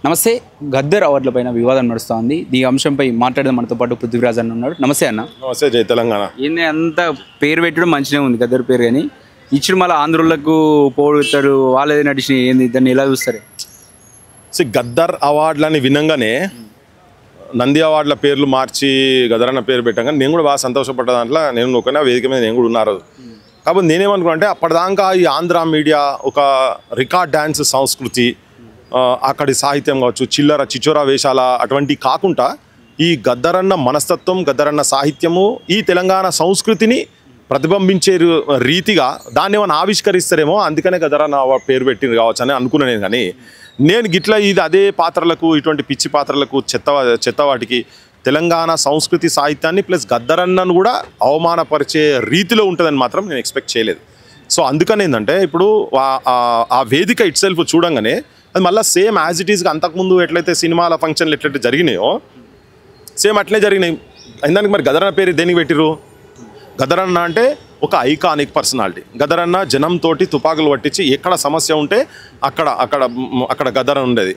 నమస్తే. గద్దర్ అవార్డులపైన వివాదం నడుస్తూ ఉంది. ఈ అంశంపై మాట్లాడడం మనతో పాటు పృథ్వీరాజ్ అన్న ఉన్నాడు. నమస్తే అన్న. నమస్తే. జై తెలంగాణ. ఏంది అంత పేరు పెట్టడం మంచిగా ఉంది గద్దర్ పేరు, కానీ ఇచ్చిన మళ్ళీ ఆంధ్రులకు పోతాడు వాళ్ళది నడిచిన ఏంది, దాన్ని ఎలా చూస్తారు? గద్దర్ అవార్డులని వినంగానే నంది అవార్డుల పేర్లు మార్చి గద్దర్ అన్న పేరు పెట్టాం, కానీ నేను కూడా బాగా సంతోషపడ్డ దాంట్లో నేను ఒకనే వేదిక మీద నేను కూడా ఉన్నారు. కాబట్టి నేనేమనుకున్నా అంటే అప్పటిదాకా ఈ ఆంధ్ర మీడియా ఒక రికార్డ్ డ్యాన్స్ సంస్కృతి, అక్కడి సాహిత్యం కావచ్చు, చిల్లర చిచోరా వేషాల అటువంటి కాకుండా ఈ గద్దరన్న మనస్తత్వం, గద్దరన్న సాహిత్యము ఈ తెలంగాణ సంస్కృతిని ప్రతిబింబించే రీతిగా దాన్ని ఏమైనా ఆవిష్కరిస్తారేమో, అందుకనే గద్దరన్న పేరు పెట్టింది కావచ్చు అని అనుకున్నాను నేను. కానీ నేను గిట్లా ఇది అదే పాత్రలకు, ఇటువంటి పిచ్చి పాత్రలకు, చెత్తవాటికి తెలంగాణ సంస్కృతి సాహిత్యాన్ని ప్లస్ గద్దరన్నను కూడా అవమానపరిచే రీతిలో ఉంటుందని మాత్రం నేను ఎక్స్పెక్ట్ చేయలేదు. సో అందుకని ఏంటంటే ఇప్పుడు ఆ వేదిక ఇట్ సెల్ఫ్ చూడంగానే అది మళ్ళీ సేమ్ యాజ్ ఇట్ ఈస్గా అంతకుముందు ఎట్లయితే సినిమాల ఫంక్షన్లు ఎట్లయితే జరిగినాయో సేమ్ అట్లే జరిగినాయి. దానికి మరి గద్దరన్న పేరు దేనికి పెట్టిరు? గద్దరన్న అంటే ఒక ఐకానిక్ పర్సనాలిటీ. గద్దరన్న జనంతో తుపాకులు పట్టించి ఎక్కడ సమస్య ఉంటే అక్కడ అక్కడ అక్కడ గద్దరన్న ఉండేది.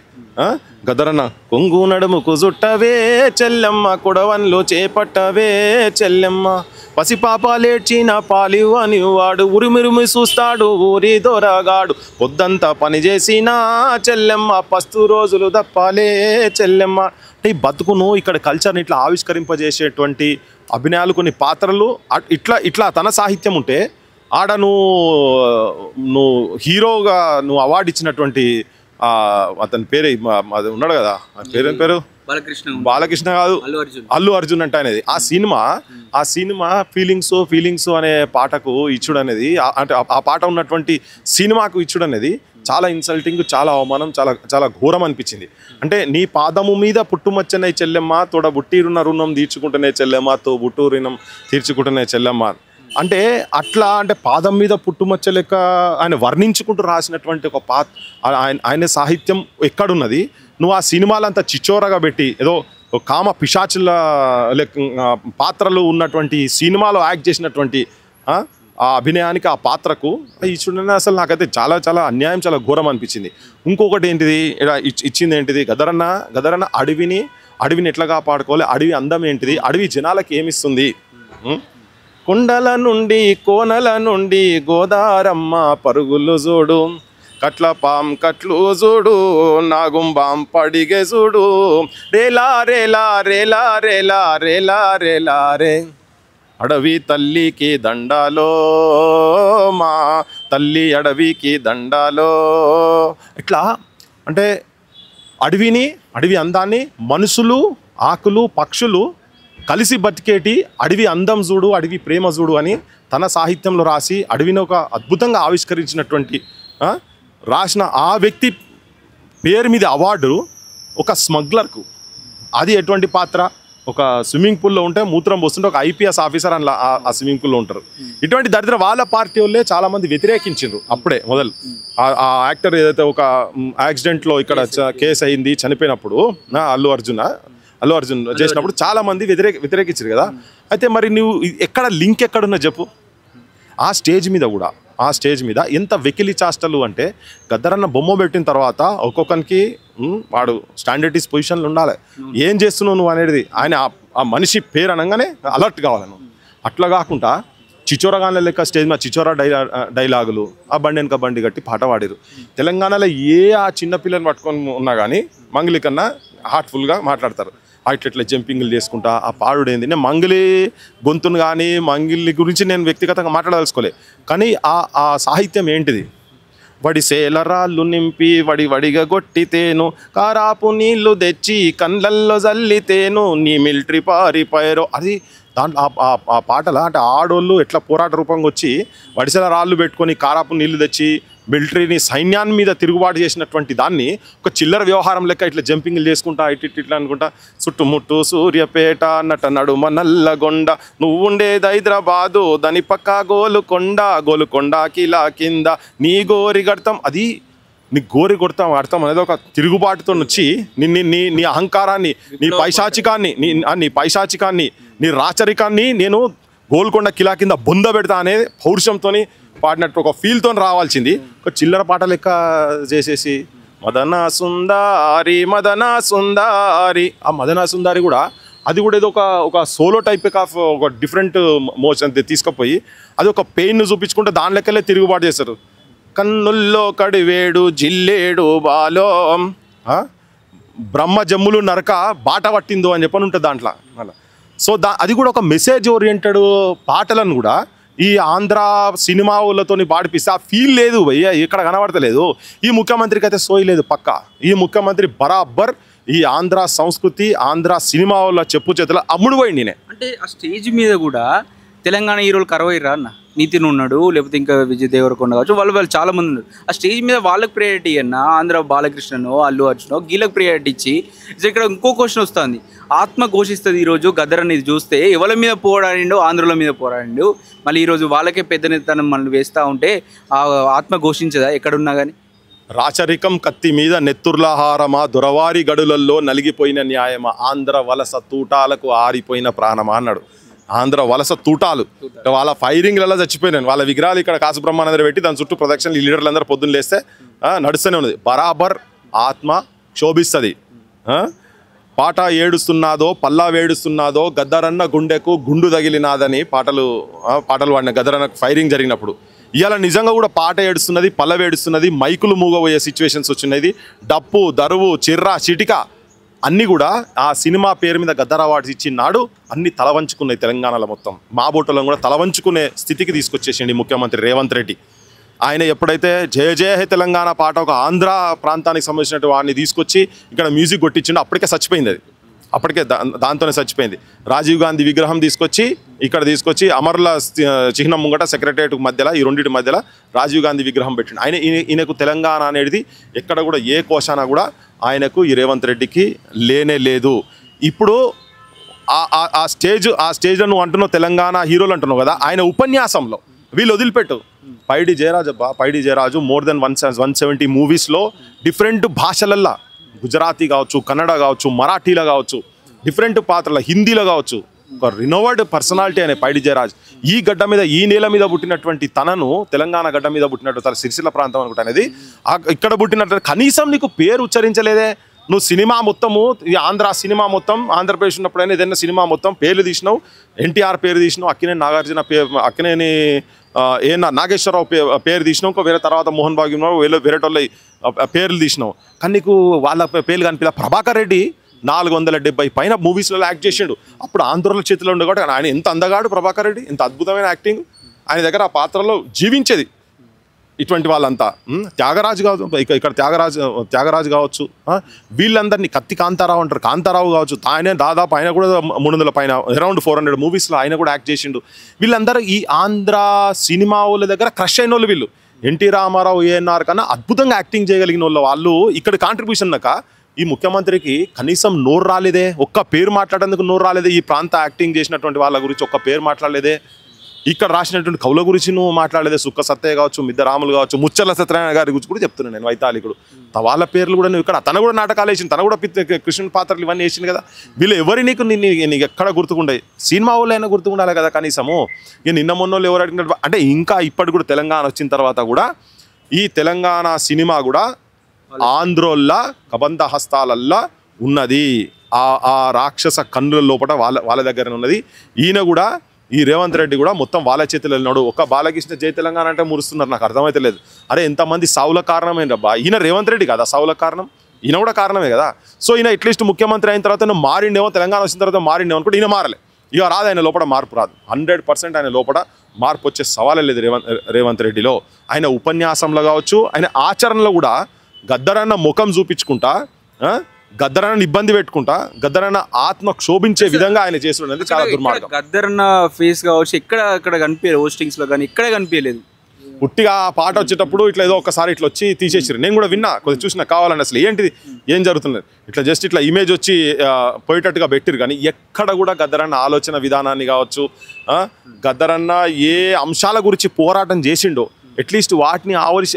గద్దరన్న కొంగు నడుము కుజుట్టవే చెల్లెమ్మ, కొడవన్లో చేపట్టవే చెల్లెమ్మ, పసిపాపాలేడ్చిన పాలివు అని వాడు ఉరిమిరుమి చూస్తాడు ఊరి దొరగాడు, పొద్దంతా పని చేసిన చెల్లెమ్మ, పస్తు రోజులు తప్పాలే చెల్లెమ్మ. అంటే ఈ బతుకును ఇక్కడ కల్చర్ని ఇట్లా ఆవిష్కరింపజేసేటువంటి అభినయాలు, కొన్ని పాత్రలు ఇట్లా తన సాహిత్యం ఉంటే ఆడ నువ్వు హీరోగా నువ్వు అవార్డు ఇచ్చినటువంటి అతని పేరు అది ఉన్నాడు కదా, పేరు బాలకృష్ణ కాదు, అల్లు అర్జున్ అంటే అనేది. ఆ సినిమా ఫీలింగ్స్ అనే పాటకు ఇచ్చుడు అనేది, అంటే ఆ పాట ఉన్నటువంటి సినిమాకు ఇచ్చుడు అనేది చాలా ఇన్సల్టింగ్, చాలా అవమానం, చాలా చాలా ఘోరం అనిపించింది. అంటే నీ పాదము మీద పుట్టుమచ్చనే చెల్లెమ్మ, తోడ బుట్టిరున్న రుణం తీర్చుకుంటేనే చెల్లెమ్మ, తో బుట్టు రుణం తీర్చుకుంటేనే చెల్లెమ్మ అంటే అట్లా, అంటే పాదం మీద పుట్టుమచ్చ లెక్క ఆయన వర్ణించుకుంటూ రాసినటువంటి ఒక ఆయన సాహిత్యం ఎక్కడున్నది? నువ్వు ఆ సినిమాలంతా చిచోరగా పెట్టి ఏదో కామ పిశాచుల పాత్రలు ఉన్నటువంటి సినిమాలో యాక్ట్ చేసినటువంటి ఆ అభినయానికి, ఆ పాత్రకు ఈ చూడండి అసలు నాకైతే చాలా చాలా అన్యాయం, చాలా ఘోరం అనిపించింది. ఇంకొకటి ఏంటిది ఇచ్చింది ఏంటిది? గద్దరన్న అడవిని ఎట్లా కాపాడుకోవాలి, అడవి అందం ఏంటిది, అడవి జనాలకి ఏమిస్తుంది, కొండల నుండి కోనల నుండి గోదారమ్మ పరుగులు చూడు, కట్లు చూడు, నాగుంబాం పడిగే చూడు, రేలా రేలా రేలా రేలా రేలా రేలా రే, అడవి తల్లికి దండాలో మా తల్లి అడవికి దండాలో. ఇట్లా అంటే అడవి అందాన్ని మనుషులు, ఆకులు, పక్షులు కలిసి బతికేటి అడవి అందం చూడు, అడవి ప్రేమ చూడు అని తన సాహిత్యంలో రాసి అడవిని ఒక అద్భుతంగా ఆవిష్కరించినటువంటి రాసిన ఆ వ్యక్తి పేరు మీద అవార్డు ఒక స్మగ్లర్కు. అది ఎటువంటి పాత్ర? ఒక స్విమ్మింగ్ పూల్లో ఉంటే మూత్రం పోస్తుంటే ఒక ఐపీఎస్ ఆఫీసర్ అని ఆ స్విమ్మింగ్ పూల్లో ఉంటారు. ఇటువంటి దరిద్ర వాళ్ళ పార్టీ వాళ్ళే చాలామంది వ్యతిరేకించారు అప్పుడే మొదలు. ఆ యాక్టర్ ఏదైతే ఒక యాక్సిడెంట్లో ఇక్కడ కేసు అయింది, చనిపోయినప్పుడు అల్లు అర్జున్ చేసినప్పుడు చాలా మంది వ్యతిరేకించారు కదా. అయితే మరి నువ్వు ఎక్కడ లింక్ ఎక్కడున్నా చెప్పు? ఆ స్టేజ్ మీద ఎంత వెకిలి చాష్టలు అంటే, గద్దరన్న బొమ్మ పెట్టిన తర్వాత ఒక్కొక్కరికి వాడు స్టాండర్డీస్ పొజిషన్లు ఉండాలి. ఏం చేస్తున్నావు నువ్వు అనేది ఆయన ఆ మనిషి పేరు అనగానే అలర్ట్ కావాలి నువ్వు. అట్లా కాకుండా చిచోరగానే లెక్క స్టేజ్ మీద చిచోరా డైలాగులు, ఆ బండి వెనక బండి కట్టి పాట పాడారు. తెలంగాణలో ఆ చిన్నపిల్లని పట్టుకొని ఉన్నా కానీ మంగళి కన్నా హార్ట్ఫుల్గా మాట్లాడతారు. ఇట్లా జంపింగ్లు చేసుకుంటా ఆ పాడుడైంది. నేను మంగళి గొంతును కానీ మంగళి గురించి నేను వ్యక్తిగతంగా మాట్లాడదలుచుకోలే, కానీ ఆ సాహిత్యం ఏంటిది? వడి సేలరాళ్ళు నింపి వడిగా కొట్టితేను, కారాపు నీళ్లు తెచ్చి కళ్ళల్లో జల్లితేను, నీ మిలిటరీ పారిపోయారో. అది దాంట్లో ఆ పాటల అంటే ఆడోళ్ళు ఎట్లా పోరాట రూపంగా వచ్చి వడిసెల రాళ్ళు పెట్టుకొని కారాపు నీళ్లు తెచ్చి మిలిటరీని, సైన్యాన్ని మీద తిరుగుబాటు చేసినటువంటి దాన్ని ఒక చిల్లర వ్యవహారం లెక్క ఇట్లా జంపింగ్లు చేసుకుంటా ఇట్లా అనుకుంటా, చుట్టుముట్టు సూర్యపేట నడుమ నల్లగొండ, నువ్వు ఉండేది హైదరాబాదు దాని పక్క గోలుకొండ కిలా కింద నీ గోరి గడతాం. అది నీ గోరి కొడతాం అర్థం అనేది ఒక తిరుగుబాటుతో వచ్చి నీ అహంకారాన్ని, నీ పైశాచికాన్ని, నీ రాచరికాన్ని నేను గోల్కొండ కిలా కింద బొంద పెడతా అనే పౌరుషంతో పాడినట్టు ఒక ఫీల్తో రావాల్సింది ఒక చిల్లర పాట లెక్క చేసేసి మదన సుందారి మదన సుందారి. ఆ మదన సుందారి కూడా అది కూడా ఏదో ఒక సోలో టైప్ ఆఫ్ ఒక డిఫరెంట్ మోషన్ తీసుకుపోయి అది ఒక పెయిన్ చూపించుకుంటే దాని లెక్కలే తిరుగుబాటు చేస్తారు. కన్నుల్లో కడివేడు జిల్లేడు బాలో బ్రహ్మ జమ్ములు నరక బాట పట్టిందో అని చెప్పని ఉంటుంది దాంట్లో అలా. సో అది కూడా ఒక మెసేజ్ ఓరియంటెడ్ పాటలను కూడా ఈ ఆంధ్ర సినిమాలతో పాడిపిస్తే ఆ ఫీల్ లేదు భయ్య, ఇక్కడ కనబడతలేదు. ఈ ముఖ్యమంత్రికి అయితే సోయి లేదు పక్క. ఈ ముఖ్యమంత్రి బరాబర్ ఈ ఆంధ్ర సంస్కృతి ఆంధ్ర సినిమా వాళ్ళ చెప్పు చేతుల అమ్ముడు పోయింది. నేనే అంటే ఆ స్టేజ్ మీద కూడా తెలంగాణ హీరోలు కరవయ్యరా అన్న. నితిన్ ఉన్నాడు, లేకపోతే ఇంకా విజయ్ దేవరకొండ కావచ్చు, వాళ్ళు చాలా మంది ఉన్నారు. ఆ స్టేజ్ మీద వాళ్ళకి ప్రియారిటీ అన్న, ఆంధ్ర బాలకృష్ణనో అల్లు అర్జునో వీళ్ళకి ప్రియారిటీ ఇచ్చి ఇక్కడ ఇంకో క్వశ్చన్ వస్తుంది. ఆత్మ ఘోషిస్తుంది ఈరోజు గద్దర్ అనేది చూస్తే ఎవరి మీద పోరాడిండో ఆంధ్రుల మీద పోరాడిండు, మళ్ళీ ఈరోజు వాళ్ళకే పెద్దనితనం మళ్ళీ వేస్తూ ఉంటే ఆ ఆత్మ ఘోషించదా ఎక్కడున్నా కానీ? రాచరికం కత్తి మీద నెత్తుర్లహారమా దొరవారి గడులల్లో నలిగిపోయిన న్యాయమా ఆంధ్ర వలస తూటాలకు ఆరిపోయిన ప్రాణమా అన్నాడు. ఆంధ్ర వలస తూటాలు వాళ్ళ ఫైరింగ్లలో చచ్చిపోయినాను. వాళ్ళ విగ్రహాలు ఇక్కడ కాసు బ్రహ్మానందరు పెట్టి దాని చుట్టూ ప్రదక్షిణ ఈ లీడర్లు అందరూ పొద్దున్న లేస్తే నడుస్తూనే ఉన్నది. బరాబర్ ఆత్మ క్షోభిస్తుంది. పాట ఏడుస్తున్నాదో పల్లా వేడుస్తున్నాదో గద్దరన్న గుండెకు గుండు తగిలినాదని పాటలు పాడిన గద్దరన్న ఫైరింగ్ జరిగినప్పుడు. ఇవాళ నిజంగా కూడా పాట ఏడుస్తున్నది, పల్ల వేడుస్తున్నది, మైకులు మూగబోయే సిచ్యువేషన్స్ వచ్చినది. డప్పు దరువు చిర్రా చిటిక అన్నీ కూడా ఆ సినిమా పేరు మీద గద్దర్ అవార్డ్స్ ఇచ్చినాడు. అన్ని తలవంచుకున్నాయి తెలంగాణలో మొత్తం. మా బోటలను కూడా తలవంచుకునే స్థితికి తీసుకొచ్చేసింది ముఖ్యమంత్రి రేవంత్ రెడ్డి. ఆయన ఎప్పుడైతే జయ జయ హే తెలంగాణ పాట ఒక ఆంధ్ర ప్రాంతానికి సంబంధించినట్టు వాడిని తీసుకొచ్చి ఇక్కడ మ్యూజిక్ కొట్టించిండు, అప్పటికే చచ్చిపోయింది. అది అప్పటికే దాంతోనే చచ్చిపోయింది. రాజీవ్ గాంధీ విగ్రహం ఇక్కడ తీసుకొచ్చి అమరుల చిహ్నం ముంగట సెక్రటరియట్ మధ్యలో ఈ రెండింటి మధ్యలో రాజీవ్ గాంధీ విగ్రహం పెట్టిండు. ఈయనకు తెలంగాణ అనేది ఎక్కడ కూడా ఏ కోశాన కూడా ఆయనకు ఈ రేవంత్ రెడ్డికి లేనే లేదు. ఇప్పుడు ఆ స్టేజ్ నువ్వు అంటున్నావు తెలంగాణ హీరోలు అంటున్నావు కదా, ఆయన ఉపన్యాసంలో వీళ్ళు వదిలిపెట్టు పైడి జయరాజు మోర్ దెన్ 170 మూవీస్లో డిఫరెంట్ భాషలల్లో గుజరాతీ కావచ్చు, కన్నడ కావచ్చు, మరాఠీలో కావచ్చు, డిఫరెంట్ పాత్రల హిందీలో కావచ్చు, ఒక రినోవర్డ్ పర్సనాలిటీ అనే పైడి జయరాజ్. ఈ గడ్డ మీద ఈ నేల మీద పుట్టినటువంటి తనను తెలంగాణ గడ్డ మీద పుట్టినట్టు తన సిరిసిల్ల ప్రాంతం అనుకుంటా అనేది ఇక్కడ పుట్టినట్టు కనీసం నీకు పేరు ఉచ్చరించలేదే. నువ్వు సినిమా మొత్తము ఈ ఆంధ్ర సినిమా మొత్తం ఆంధ్రప్రదేశ్ ఉన్నప్పుడైనా ఏదైనా సినిమా మొత్తం పేర్లు తీసినావు. ఎన్టీఆర్ పేరు తీసినావు, అక్కినేని నాగార్జున అక్కినేని నాగేశ్వరరావు పేరు తీసినావు, ఇంకో వేరే తర్వాత మోహన్ బాబు వేరే వాళ్ళ పేర్లు తీసినావు. కానీ నీకు వాళ్ళ పేర్లు కనిపించ. ప్రభాకర్ రెడ్డి 470 పైన మూవీస్లలో యాక్ట్ చేసిండు. అప్పుడు ఆంధ్రుల చేతిలో ఉండే కాబట్టి ఆయన ఎంత అందగాడు ప్రభాకర్ రెడ్డి, ఎంత అద్భుతమైన యాక్టింగ్ ఆయన దగ్గర ఆ పాత్రలో జీవించేది. ఇటువంటి వాళ్ళంతా త్యాగరాజు కావచ్చు, ఇక్కడ త్యాగరాజు కావచ్చు, వీళ్ళందరినీ కత్తి కాంతారావు అంటారు, కాంతారావు కావచ్చు, ఆయన కూడా 300 పైన అరౌండ్ 400 మూవీస్లో ఆయన కూడా యాక్ట్ చేసిండు. వీళ్ళందరూ ఈ ఆంధ్ర సినిమా వాళ్ళ దగ్గర క్రష్ అయిన వాళ్ళు వీళ్ళు. ఎన్టీ రామారావు ఏఎన్ఆర్ కన్నా అద్భుతంగా యాక్టింగ్ చేయగలిగిన వాళ్ళు ఇక్కడ కాంట్రిబ్యూషన్ నాక ఈ ముఖ్యమంత్రికి కనీసం నోరు రాలేదే, ఒక్క పేరు మాట్లాడేందుకు నోరు రాలేదే. ఈ ప్రాంత యాక్టింగ్ చేసినటువంటి వాళ్ళ గురించి ఒక్క పేరు మాట్లాడలేదే. ఇక్కడ రాసినటువంటి కవుల గురించి నువ్వు మాట్లాడలేదే. సుక్క సత్తయ్య కావచ్చు, మిద్ద రాములు కావచ్చు, ముచ్చర్ల సత్యనారాయణ గారి గురించి కూడా చెప్తున్నాను నేను, వైతాళికుడు. వాళ్ళ పేర్లు కూడా నువ్వు ఇక్కడ తన కూడా నాటకాలు వేసింది, తన కూడా కృష్ణుని పాత్రలు ఇవన్నీ వేసింది కదా. వీళ్ళు ఎవరి నీకు ఎక్కడ గుర్తుకుంటాయి? సినిమా వాళ్ళు అయినా గుర్తుకుండాలి కదా కనీసము. ఇక నిన్న మొన్నోళ్ళు ఎవరు అడిగినట్టు అంటే ఇంకా ఇప్పటి కూడా తెలంగాణ వచ్చిన తర్వాత కూడా ఈ తెలంగాణ సినిమా కూడా ఆంధ్రోళ్ళ కబంధ హస్తాలల్లా ఉన్నది. ఆ రాక్షస కన్నుల లోపల వాళ్ళ దగ్గర ఉన్నది. ఈయన కూడా ఈ రేవంత్ రెడ్డి కూడా మొత్తం వాళ్ళ చేతులు వెళ్ళినాడు. ఒక బాలకృష్ణ జై తెలంగాణ అంటే మురుస్తున్నారు. నాకు అర్థమైతే లేదు. అరే ఎంతమంది సావుల కారణమేనబ్బా. ఈయన రేవంత్ రెడ్డి కదా సావుల కారణం, ఈయన కూడా కారణమే కదా. సో ఈయన అట్లీస్ట్ ముఖ్యమంత్రి అయిన తర్వాత మారిండేమో, తెలంగాణ వచ్చిన తర్వాత మారిండేమో అనుకుంటే ఈయన మారలే. ఇక రాదు, ఆయన లోపల మార్పు రాదు. 100% ఆయన లోపల మార్పు వచ్చే సవాలే లేదు రేవంత్ రెడ్డిలో. ఆయన ఉపన్యాసంలో కావచ్చు, ఆయన ఆచరణలో కూడా గద్దరన్న ముఖం చూపించుకుంటా, గద్దరన్న ఇబ్బంది పెట్టుకుంటా, గద్దరన్న ఆత్మ క్షోభించే విధంగా ఆయన చేస్తున్నది చాలా దుర్మార్గం. గద్దరన్న ఫేస్ కావచ్చు అక్కడ కనిపించలేదు, హోస్టింగ్స్ లో కానీ ఇక్కడే కనిపించలేదు. పుట్టిగా ఆ పాట వచ్చేటప్పుడు ఇట్లా ఏదో ఒకసారి ఇట్లా వచ్చి తీసేసారు. నేను కూడా విన్నా, కొద్దిగా చూసినా కావాలని అసలు ఏంటిది ఏం జరుగుతుంది ఇట్లా జస్ట్ ఇట్లా ఇమేజ్ వచ్చి పోయేటట్టుగా పెట్టిరు. కానీ ఎక్కడ కూడా గద్దరన్న ఆలోచన విధానాన్ని కావచ్చు, గద్దరన్న ఏ అంశాల గురించి పోరాటం చేసిండో అట్లీస్ట్ వాటిని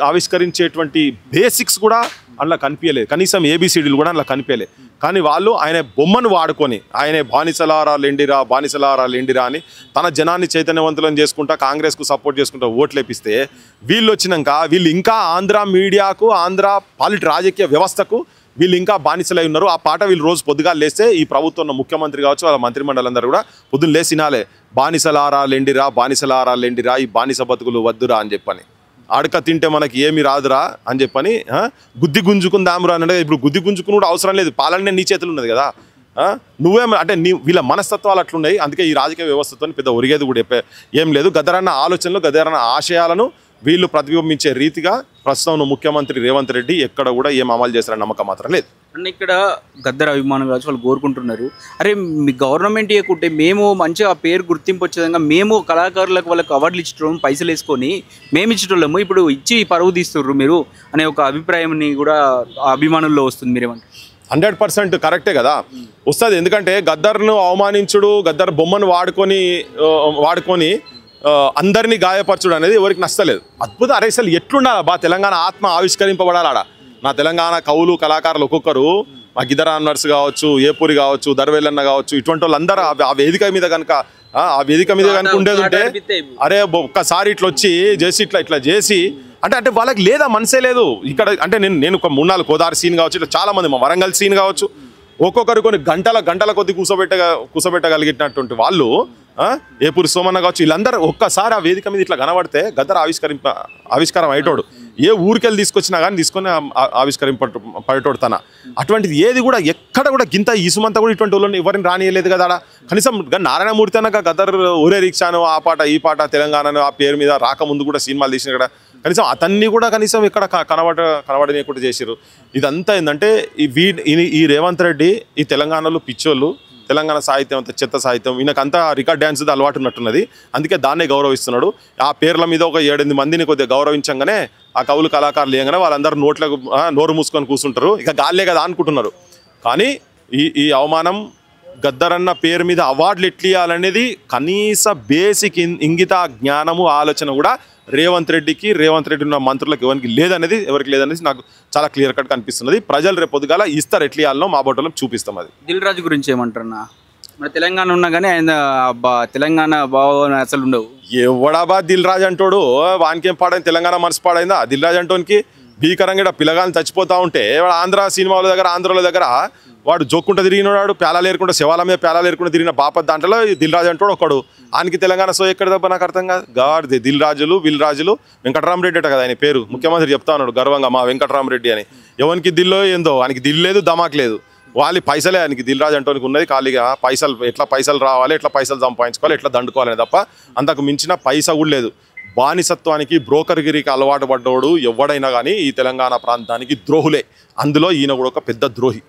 ఆవిష్కరించేటువంటి బేసిక్స్ కూడా అందులో కనిపించలేదు, కనీసం ఏబిసిడీలు కూడా అందులో కనిపించలేదు. కానీ వాళ్ళు ఆయన బొమ్మను వాడుకొని ఆయన బానిసలారా లెండిరా అని తన జనాన్ని చైతన్యవంతులను చేసుకుంటా కాంగ్రెస్కు సపోర్ట్ చేసుకుంటా ఓట్లు వేపిస్తే వీళ్ళు వచ్చినాక వీళ్ళు ఇంకా ఆంధ్ర మీడియాకు ఆంధ్ర రాజకీయ వ్యవస్థకు వీళ్ళు ఇంకా బానిసలై ఉన్నారు. ఆ పాట వీళ్ళు రోజు పొద్దుగా లేస్తే ఈ ప్రభుత్వంలో ముఖ్యమంత్రి కావచ్చు వాళ్ళ మంత్రిమండలందరూ కూడా పొద్దున్న లేసి వినాలే, బానిసలారా లెండిరా ఈ బానిస బతుకులు వద్దురా అని చెప్పని, అడక తింటే మనకి ఏమి రాదురా అని చెప్పని గుద్ది గుంజుకుందామురా అంటే ఇప్పుడు గుద్ది గుంజుకుని కూడా అవసరం లేదు, పాలనే నీ చేతులు ఉన్నది కదా. నువ్వేం అంటే వీళ్ళ మనస్తత్వాలు అట్లున్నాయి. అందుకే ఈ రాజకీయ వ్యవస్థతో పెద్ద ఒరిగేది కూడా ఏం లేదు. గద్దరన్న ఆలోచనలు గద్దరన్న ఆశయాలను వీళ్ళు ప్రతిబింబించే రీతిగా ప్రస్తుతం ముఖ్యమంత్రి రేవంత్ రెడ్డి ఎక్కడ కూడా ఏం అమలు చేస్తారని నమ్మకం మాత్రం లేదు. అండ్ ఇక్కడ గద్దర్ అభిమానులు కావచ్చు వాళ్ళు కోరుకుంటున్నారు, అరే మీ గవర్నమెంట్ ఇవ్వకుంటే మేము మంచిగా ఆ పేరు గుర్తింపు వచ్చే విధంగా మేము కళాకారులకు వాళ్ళకి అవార్డులు ఇచ్చడం పైసలు వేసుకొని మేము ఇచ్చేటోళ్ళము, ఇప్పుడు ఇచ్చి పరువు తీస్తుర్రు మీరు అనే ఒక అభిప్రాయంని కూడా అభిమానుల్లో వస్తుంది. మీరేమంటారు? 100% కరెక్టే కదా వస్తుంది. ఎందుకంటే గద్దర్ను అవమానించుడు, గద్దర్ బొమ్మను వాడుకొని అందరినీ గాయపరచుడు అనేది ఎవరికి నచ్చలేదు. అద్భుతం. అరే అసలు ఎట్లుండాలి తెలంగాణ ఆత్మ ఆవిష్కరింపబడాలాడ. నా తెలంగాణ కవులు కళాకారులు ఒక్కొక్కరు మా గిద్దరాన్ నర్స్ కావచ్చు, ఏపూరి కావచ్చు, దర్వేలన్న కావచ్చు, ఇటువంటి వాళ్ళందరూ ఆ వేదిక మీద కనుక ఉండేది ఉంటే అరే ఒక్కసారి ఇట్లా వచ్చి చేసి ఇట్లా చేసి అంటే వాళ్ళకి లేదా మనసే లేదు ఇక్కడ. అంటే నేను ఒక 3-4 కోదారి సీన్ కావచ్చు, ఇట్లా చాలా మంది మా వరంగల్ సీన్ కావచ్చు, ఒక్కొక్కరు కొన్ని గంటల కొద్ది కూసబెట్టగలిగినటువంటి వాళ్ళు ఏపూరి సోమన్న కావచ్చు, వీళ్ళందరూ ఒక్కసారి ఆ వేదిక మీద ఇట్లా కనబడితే గద్దర్ ఆవిష్కారం అయ్యేటోడు. ఏ ఊరికెళ్ళి తీసుకొచ్చినా కానీ తీసుకొని ఆవిష్కరింపడేటోడు తన. అటువంటిది ఏది కూడా ఎక్కడ కూడా గింత ఈసుమంతా కూడా ఇటువంటి వాళ్ళని ఎవరిని రానియలేదు కదా. కనీసం నారాయణమూర్తి అన్నాక గద్దర్ ఊరే రిక్షాను ఆ పాట ఈ పాట తెలంగాణను ఆ పేరు మీద రాకముందు కూడా సినిమాలు తీసిన కదా, కనీసం అతన్ని కూడా కనీసం ఇక్కడ కనబడనీయకుండా చేసారు. ఇదంతా ఏంటంటే ఈ రేవంత్ రెడ్డి ఈ తెలంగాణలో పిచ్చోళ్ళు, తెలంగాణ సాహిత్యం అంతా చెత్త సాహిత్యం, ఈయనకంతా రికార్డ్ డ్యాన్స్ అలవాటు ఉన్నట్టున్నది. అందుకే దాన్నే గౌరవిస్తున్నాడు. ఆ పేర్ల మీద ఒక 7-8 మందిని కొద్దిగా గౌరవించగానే ఆ కవులు కళాకారులు ఏమన్నా వాళ్ళందరూ నోరు మూసుకొని కూర్చుంటారు, ఇక గాల్లే కదా అనుకుంటున్నారు. కానీ ఈ అవమానం గద్దరన్న పేరు మీద అవార్డులు ఎట్లియాలనేది కనీస బేసిక్ ఇంగిత జ్ఞానము ఆలోచన కూడా రేవంత్ రెడ్డి ఉన్న మంత్రులకు ఎవరికి లేదనేది నాకు చాలా క్లియర్ కట్ కనిపిస్తున్నది. ప్రజలు రేపు పొద్దుగాల ఇస్తారు ఎట్లియాలనో మా బొట్టలో చూపిస్తాం. అది దిల్ రాజు గురించి ఏమంటారన్నా? మన తెలంగాణ ఉన్నా కానీ ఆయన తెలంగాణ భావం అసలు ఉండవు. ఎవడాబా దిల్ రాజు అంటాడు, వానికి ఏం పాడైంది తెలంగాణ మనసు పాడైందా? దిల్ రాజు అంటోనికి భీకరంగా పిల్లగాలను చచ్చిపోతా ఉంటే వాడు ఆంధ్రాల దగ్గర వాడు జోక్కుంటూ తిరిగినాడు, పేలాలు ఏరుకుంటూ శవాల మీద పేలాలు ఏరుకుంటూ తిరిగిన బాపత్ దాంట్లో దిల్ రాజు అంటాడు ఒకడు. ఆయనకి తెలంగాణ సో ఎక్కడ తప్ప నాకు అర్థం కాదు. గాడిది దిల్ రాజులు వెంకటరామరెడ్డి అట కదా ఆయన పేరు, ముఖ్యమంత్రి చెప్తా ఉన్నాడు గర్వంగా మా వెంకటరామరెడ్డి అని. ఎవరికి దిల్లో ఏందో ఆయనకి దిల్ లేదు దమాక్ లేదు, వాళ్ళ పైసలే ఆయనకి దిల్ రాజు అంటోనికి ఉన్నది. ఖాళీగా ఎట్లా పైసలు రావాలి, ఎట్లా పైసలు సంపాదించుకోవాలి, ఎట్లా దండుకోవాలని తప్ప అంతకు మించిన పైసా కూడా లేదు. బానిసత్వానికి బ్రోకర్గిరికి అలవాటు పడ్డోడు ఎవడైనా కానీ ఈ తెలంగాణ ప్రాంతానికి ద్రోహులే. అందులో ఈయన కూడా ఒక పెద్ద ద్రోహి.